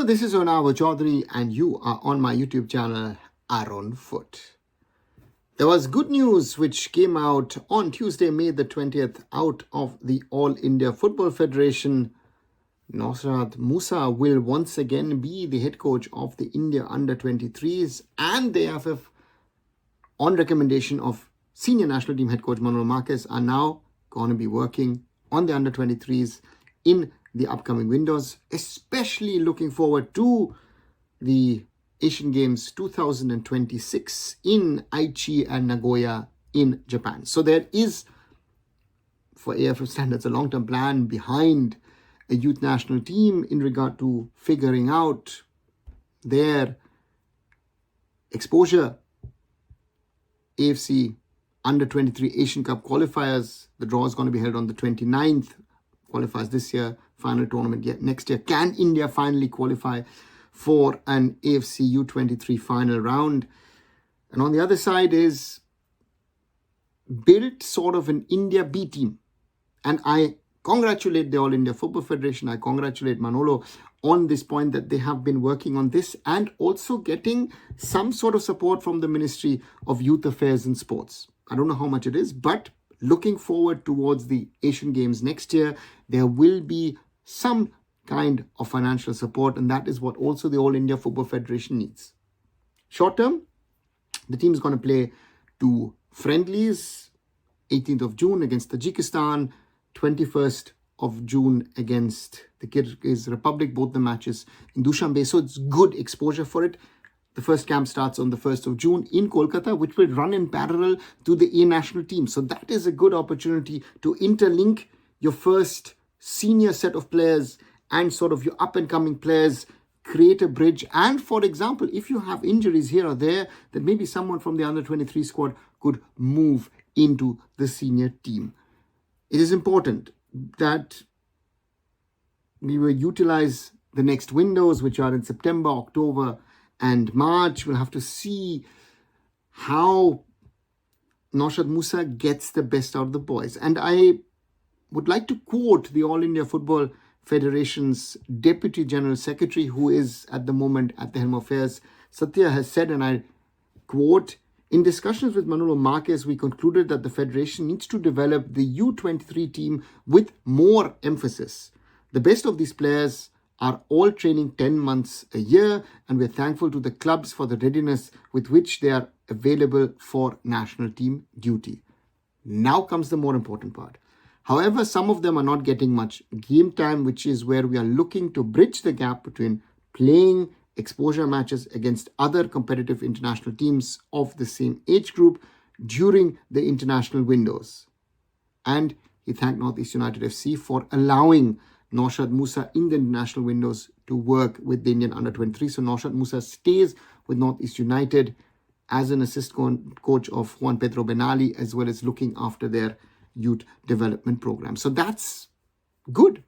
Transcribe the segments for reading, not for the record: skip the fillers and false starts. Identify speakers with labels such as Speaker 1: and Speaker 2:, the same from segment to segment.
Speaker 1: Hello, this is Arunava Chaudhuri and you are on my YouTube channel, Arunfoot. There was good news which came out on Tuesday, May the 20th, out of the All India Football Federation. Naushad Moosa will once again be the head coach of the India Under-23s, and the AFF, on recommendation of senior national team head coach Manolo Marquez, are now going to be working on the Under-23s in the upcoming windows, especially looking forward to the Asian Games 2026 in Aichi and Nagoya in Japan. So there is, for AFF standards, a long-term plan behind a youth national team in regard to figuring out their exposure. AFC Under-23 Asian Cup qualifiers, the draw is going to be held on the 29th. Qualifiers this year, final tournament yet next year. Can India finally qualify for an AFC U23 final round? And on the other side is built sort of an India B team. And I congratulate the All India Football Federation. I congratulate Manolo on this point that they have been working on this and also getting some sort of support from the Ministry of Youth Affairs and Sports. I don't know how much it is, but looking forward towards the Asian Games next year, there will be some kind of financial support, and that is what also the All India Football Federation needs. Short term, the team is going to play two friendlies, 18th of June against Tajikistan, 21st of June against the Kyrgyz Republic, both the matches in Dushanbe. So it's good exposure for it. The first camp starts on the 1st of June in Kolkata, which will run in parallel to the A national team. So that is a good opportunity to interlink your first senior set of players and sort of your up-and-coming players, create a bridge. And for example, if you have injuries here or there, then maybe someone from the Under-23 squad could move into the senior team. It is important that we will utilize the next windows, which are in September, October, and March. We'll have to see how Naushad Moosa gets the best out of the boys. And I would like to quote the All India Football Federation's Deputy General Secretary, who is at the moment at the helm of affairs. Satya has said, and I quote, "In discussions with Manolo Marquez, we concluded that the Federation needs to develop the U23 team with more emphasis. The best of these players are all training 10 months a year, and we're thankful to the clubs for the readiness with which they are available for national team duty." Now comes the more important part. However, some of them are not getting much game time, which is where we are looking to bridge the gap between playing exposure matches against other competitive international teams of the same age group during the international windows. And he thanked Northeast United FC for allowing Naushad Moosa in the international windows to work with the Indian Under-23. So Naushad Moosa stays with Northeast United as an assistant coach of Juan Pedro Benali, as well as looking after their youth development program. So that's good.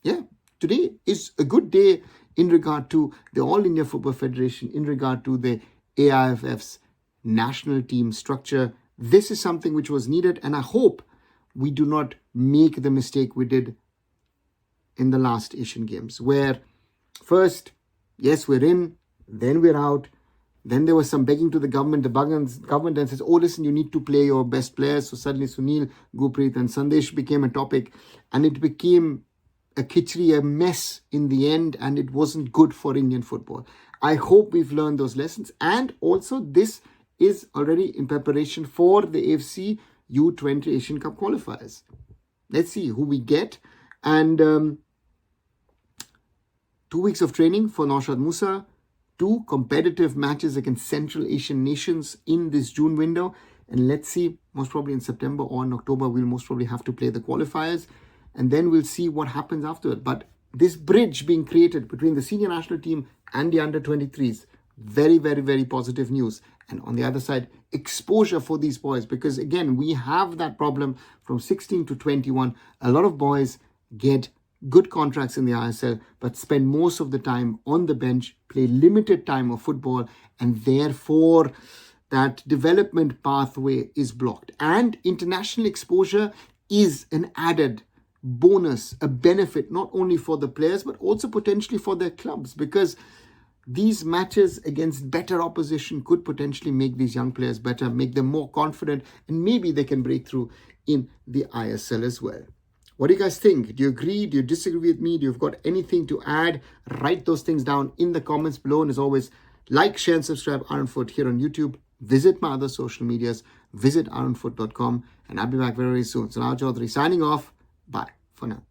Speaker 1: Yeah, today is a good day in regard to the All India Football Federation, in regard to the AIFF's national team structure. This is something which was needed, and I hope we do not make the mistake we did in the last Asian Games, where first, yes, we're in, then we're out. Then there was some begging to the government. The government then says, oh, listen, you need to play your best players. So suddenly Sunil, Gurpreet and Sandesh became a topic, and it became a khichdi, a mess in the end, and it wasn't good for Indian football. I hope we've learned those lessons. And also this is already in preparation for the AFC U23 Asian Cup qualifiers. Let's see who we get. And 2 weeks of training for Naushad Moosa, 2 competitive matches against Central Asian nations in this June window. And let's see, most probably in September or in October, we'll most probably have to play the qualifiers. And then we'll see what happens after it. But this bridge being created between the senior national team and the Under-23s, very, very, very positive news. And on the other side, exposure for these boys. Because again, we have that problem from 16 to 21. A lot of boys get good contracts in the ISL, but spend most of the time on the bench, play limited time of football, and therefore that development pathway is blocked. And international exposure is an added bonus, a benefit, not only for the players, but also potentially for their clubs, because these matches against better opposition could potentially make these young players better, make them more confident, and maybe they can break through in the ISL as well. What do you guys think? Do you agree? Do you disagree with me? Do you've got anything to add? Write those things down in the comments below. And as always, like, share, and subscribe Arunfoot here on YouTube. Visit my other social medias. Visit arunfoot.com. And I'll be back very, very soon. So now, Chaudhuri signing off. Bye for now.